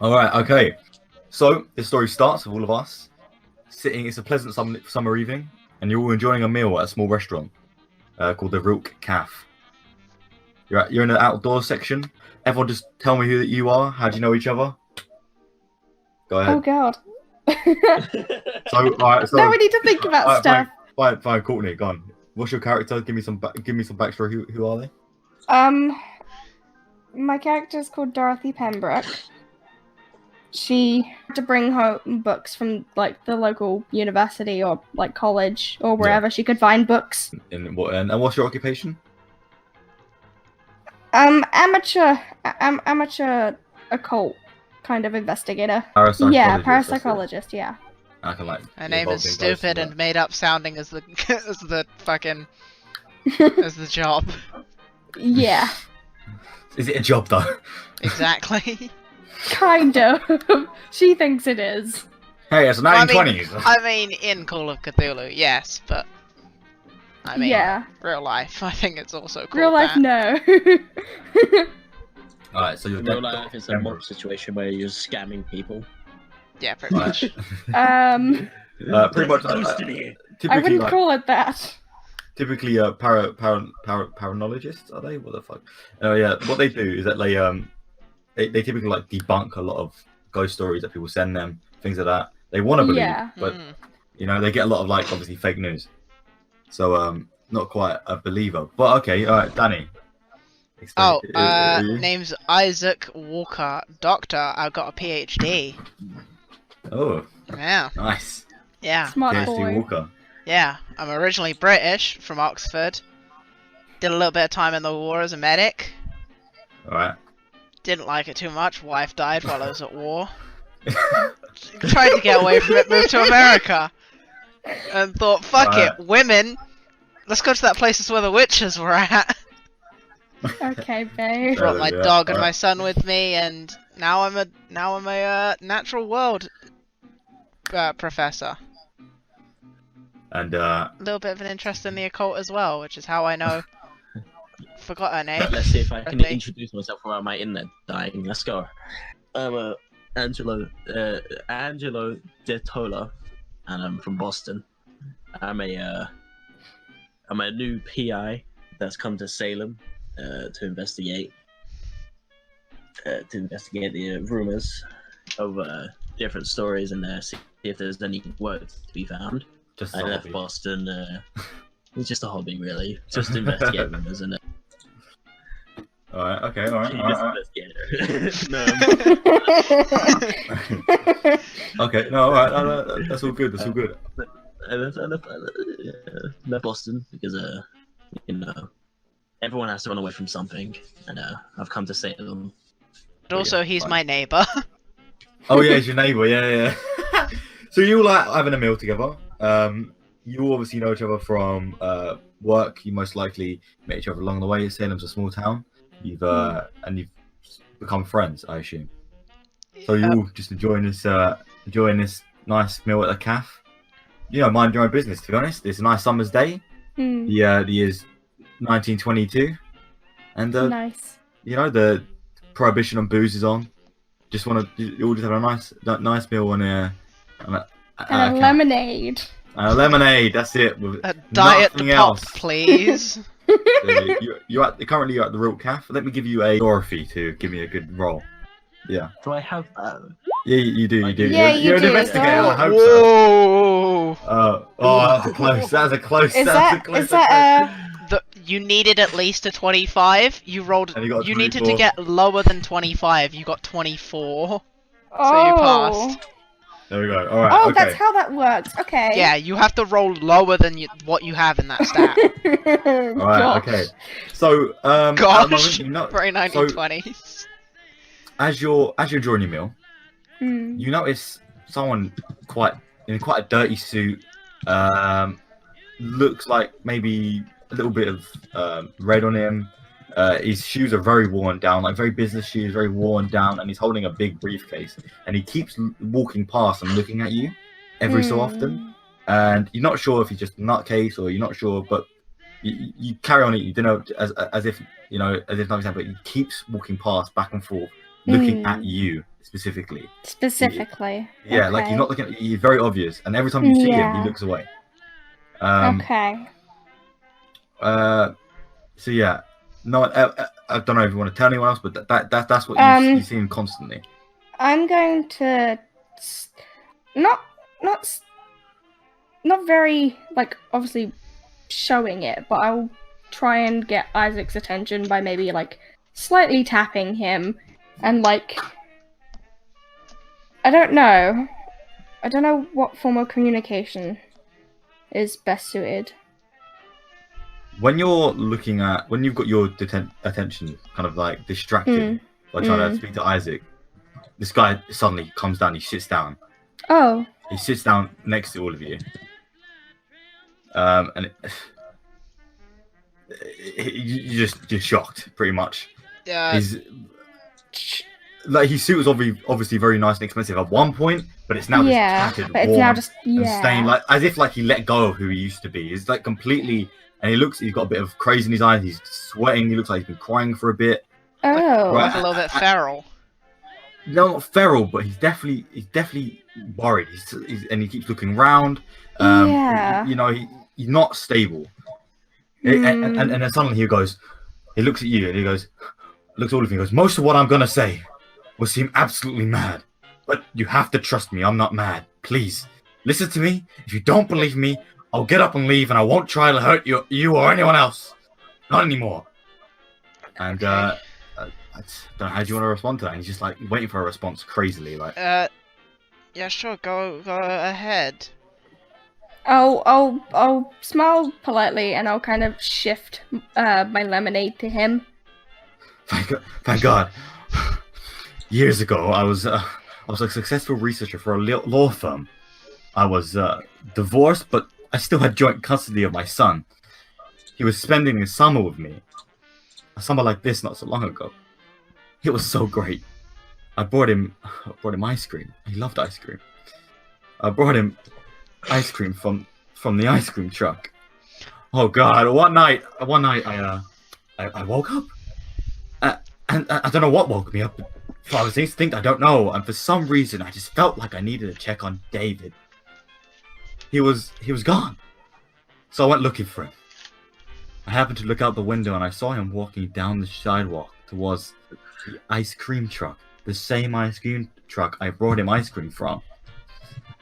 All right, okay. So this story starts with all of us sitting. It's a pleasant summer evening, and you're all enjoying a meal at a small restaurant called the Rook Caf. You're in the outdoor section. Everyone, just tell me who you are. How do you know each other? Go ahead. Oh god. So, all right. So Now we need to think about stuff. Fine, Courtney, go on. What's your character? Give me some backstory. Who are they? My character is called Dorothy Pembroke. She had to bring home books from like the local university or like college or wherever she could find books. And what's your occupation? Amateur occult kind of investigator. Yeah, parapsychologist. Yeah. I can like. Her name is stupid and made up sounding as the as the fucking as the job. Yeah. Is it a job though? Exactly. Kind of. She thinks it is. Hey, it's 1920s. I mean, in Call of Cthulhu, yes, but I mean, yeah. Real life, I think it's also called real life, that. no. Alright, so you're real life is a mob situation where you're scamming people. Yeah, pretty much. Pretty much. I wouldn't call it that. Typically, paranologists are they? What the fuck? Oh yeah, what they do is that they typically like debunk a lot of ghost stories that people send them, things like that. They want to believe, but you know they get a lot of like obviously fake news. So not quite a believer, but okay, all right, Danny. Name's Isaac Walker, doctor. I've got a PhD. Oh. Yeah. Nice. Yeah. Smart PhD boy. Walker. Yeah, I'm originally British from Oxford. Did a little bit of time in the war as a medic. All right. Didn't like it too much. Wife died while I was at war. Tried to get away from it, moved to America. And thought, fuck it, women. Let's go to that place where the witches were at. Okay, babe. Brought my dog and my son with me, and now I'm a natural world professor. And a little bit of an interest in the occult as well, which is how I know. Forgot her name. Let's see if I can introduce myself without my internet dying. Let's go. I'm Angelo Detola, and I'm from Boston. I'm a new PI that's come to Salem to investigate the rumors of different stories and see if there's any work to be found. I left Boston. It's just a hobby, really. Just investigate rumors and. Alright, okay, alright. No. Okay, no, alright, that's all good, that's all good. I left Boston because, you know, everyone has to run away from something, and I've come to Salem. But also, he's my neighbour. Oh yeah, he's your neighbour, yeah. So you all like having a meal together. You obviously know each other from work. You most likely met each other along the way. Salem's a small town. You've become friends, I assume. So you're all just enjoying this nice meal at the cafe. You know, mind your own business. To be honest, it's a nice summer's day. The year's 1922, and nice. You know, the prohibition on booze is on. You all just have a nice meal on a lemonade. A lemonade, that's it. With a diet the pop, else. Please. Currently you're at the Rook Cafe. Let me give you a Dorothy to give me a good roll. Yeah. Do I have that? Yeah, you do. Yeah, you're an investigator. I hope so. That's a close. That's a close. Is that you needed at least a 25. You rolled. You needed to get lower than 25. You got 24. So you passed. There we go. All right. Oh, okay. That's how that works. Okay. Yeah, you have to roll lower than what you have in that stat. All right. Okay. So, gosh, very 1920s. So, as you're enjoying your meal, you notice someone in quite a dirty suit. Looks like maybe a little bit of red on him. His shoes are very worn down, like very business shoes, very worn down, and he's holding a big briefcase. And he keeps walking past and looking at you every so often. And you're not sure if he's just a nutcase or you're not sure, but you carry on it. You don't know, as if nothing's happening. But he keeps walking past, back and forth, looking at you specifically. Specifically. Yeah, like he's not looking at you. He's very obvious, and every time you see him, he looks away. Okay. So yeah, no, I don't know if you want to tell anyone else, but that's what you see him constantly. I'm going to not very like obviously showing it, but I'll try and get Isaac's attention by maybe like slightly tapping him and like I don't know what form of communication is best suited. When you've got your attention kind of like distracted by trying to speak to Isaac, this guy suddenly comes down, he sits down. Oh. He sits down next to all of you. And you're just shocked, pretty much. Yeah. His suit was obviously very nice and expensive at one point, but it's now just tattered, but it's worn, now just and stained, like as if like he let go of who he used to be. He's like completely, and he's got a bit of craze in his eyes. He's sweating. He looks like he's been crying for a bit. Oh. Like a little bit feral. No, not feral, but he's definitely worried. And he keeps looking around. You know, he's not stable. And then suddenly he looks at you and he goes, looks at all of you and goes, most of what I'm gonna say will seem absolutely mad, but you have to trust me. I'm not mad. Please listen to me. If you don't believe me, I'll get up and leave, and I won't try to hurt you or anyone else. Not anymore. And I don't know how do you want to respond to that. And he's just like waiting for a response crazily, like. Yeah, sure. Go ahead. I'll smile politely and I'll kind of shift my lemonade to him. Thank God. Years ago, I was a successful researcher for a law firm. I was divorced, but I still had joint custody of my son. He was spending his summer with me. A summer like this not so long ago. It was so great. I brought him ice cream. He loved ice cream. I brought him ice cream from the ice cream truck. Oh God! One night I woke up, and I don't know what woke me up. Father's instinct, I don't know. And for some reason, I just felt like I needed to check on David. He was gone, so I went looking for him. I happened to look out the window and I saw him walking down the sidewalk towards the ice cream truck. The same ice cream truck I brought him ice cream from.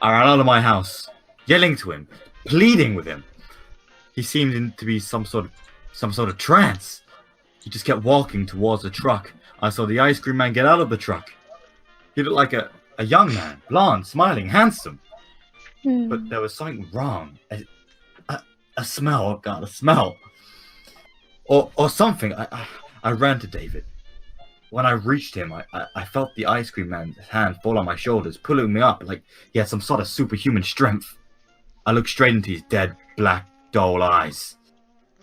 I ran out of my house, yelling to him, pleading with him. He seemed to be some sort of trance. He just kept walking towards the truck. I saw the ice cream man get out of the truck. He looked like a young man, blonde, smiling, handsome. But there was something wrong. A smell, oh God, a smell. Or something. I ran to David. When I reached him, I felt the ice cream man's hand fall on my shoulders, pulling me up like he had some sort of superhuman strength. I looked straight into his dead, black, dull eyes.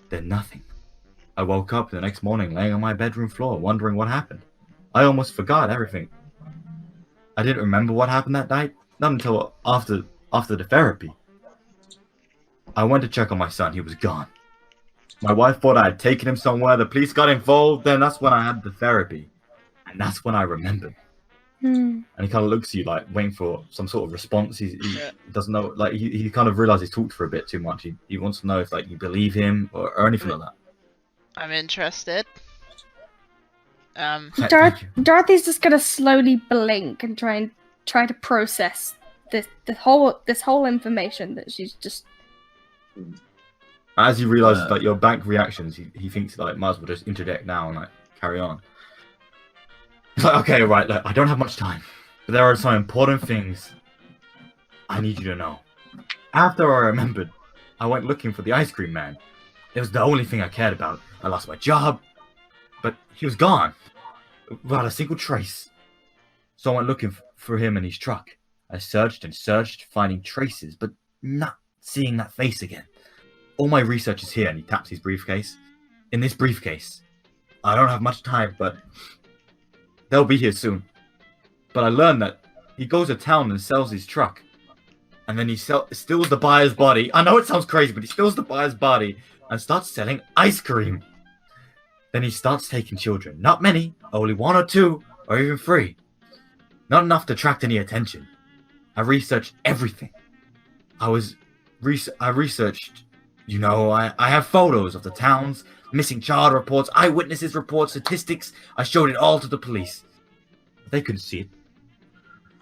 Then nothing. I woke up the next morning laying on my bedroom floor, wondering what happened. I almost forgot everything. I didn't remember what happened that night, not until after the therapy. I went to check on my son. He was gone. My wife thought I had taken him somewhere. The police got involved. Then that's when I had the therapy. And that's when I remembered. And he kind of looks at you like waiting for some sort of response. He doesn't know, like he kind of realized he's talked for a bit too much. He wants to know if like you believe him or anything like that. I'm interested. Dorothy's just gonna slowly blink and try to process this whole information that she's just. As he realizes like your bank reactions, he thinks like might as well just interject now and like carry on. It's like, okay, right, look, I don't have much time, but there are some important things I need you to know. After I remembered, I went looking for the ice cream man. It was the only thing I cared about. I lost my job, but he was gone, without a single trace. So I went looking for him in his truck. I searched and searched, finding traces, but not seeing that face again. All my research is here, and he taps his briefcase. In this briefcase, I don't have much time, but they'll be here soon. But I learned that he goes to town and sells his truck. And then he steals the buyer's body. I know it sounds crazy, but he steals the buyer's body and starts selling ice cream. Then he starts taking children. Not many, only 1 or 2. or even 3. Not enough to attract any attention. I researched everything. I researched, I have photos of the towns, missing child reports, eyewitnesses reports, statistics. I showed it all to the police. They couldn't see it.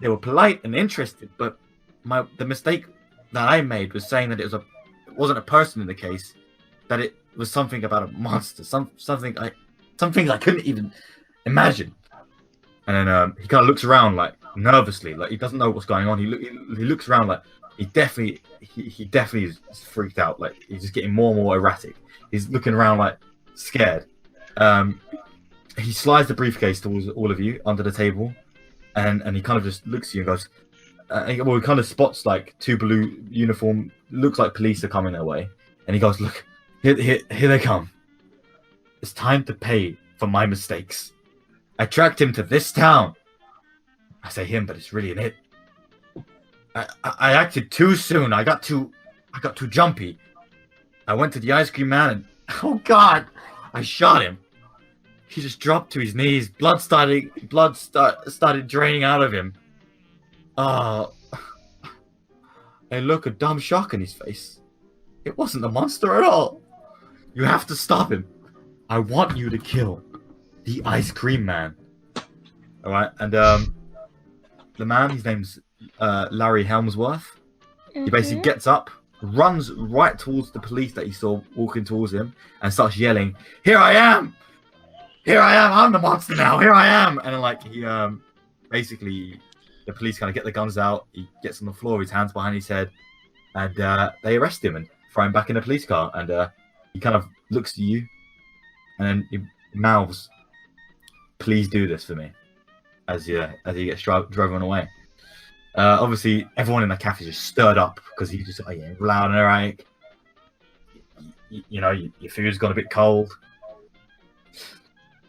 They were polite and interested, but the mistake that I made was saying that it wasn't a person in the case, that it was something about a monster, something I couldn't even imagine. And then he kind of looks around like nervously, like he doesn't know what's going on. He looks around like he definitely is freaked out. Like he's just getting more and more erratic. He's looking around like scared. He slides the briefcase towards all of you under the table, and he kind of just looks at you and goes, he kind of spots like 2 blue uniform, looks like police are coming their way, and he goes, "Look, here they come. It's time to pay for my mistakes. I tracked him to this town." I say him, but it's really an it. I acted too soon. I got too jumpy. I went to the ice cream man and, oh God, I shot him. He just dropped to his knees. Blood started draining out of him. Oh, a look of dumb shock in his face. It wasn't a monster at all. You have to stop him. I want you to kill the ice cream man. All right, and the man, his name's Larry Helmsworth. He basically gets up, runs right towards the police that he saw walking towards him, and starts yelling, "Here I am! Here I am! I'm the monster now! Here I am!" And then, like, he basically, the police kind of get the guns out. He gets on the floor, his hands behind his head, and they arrest him and throw him back in the police car. And he kind of looks at you, and then he mouths, "Please do this for me," as he gets driven away. Obviously, everyone in the cafe is just stirred up because he's just loud and erratic. Your food's got a bit cold,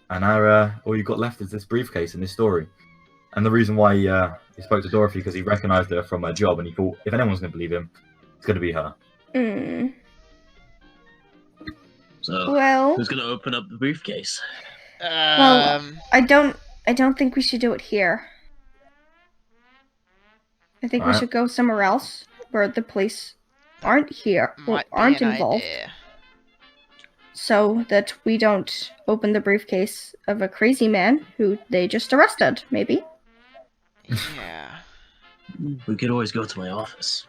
and now all you've got left is this briefcase and this story. And the reason why he spoke to Dorothy, because he recognized her from her job, and he thought if anyone's going to believe him, it's going to be her. So, who's going to open up the briefcase? Well, I don't think we should do it here. I think we should go somewhere else where the police aren't here or aren't involved, so that we don't open the briefcase of a crazy man who they just arrested. Maybe. Yeah. We could always go to my office.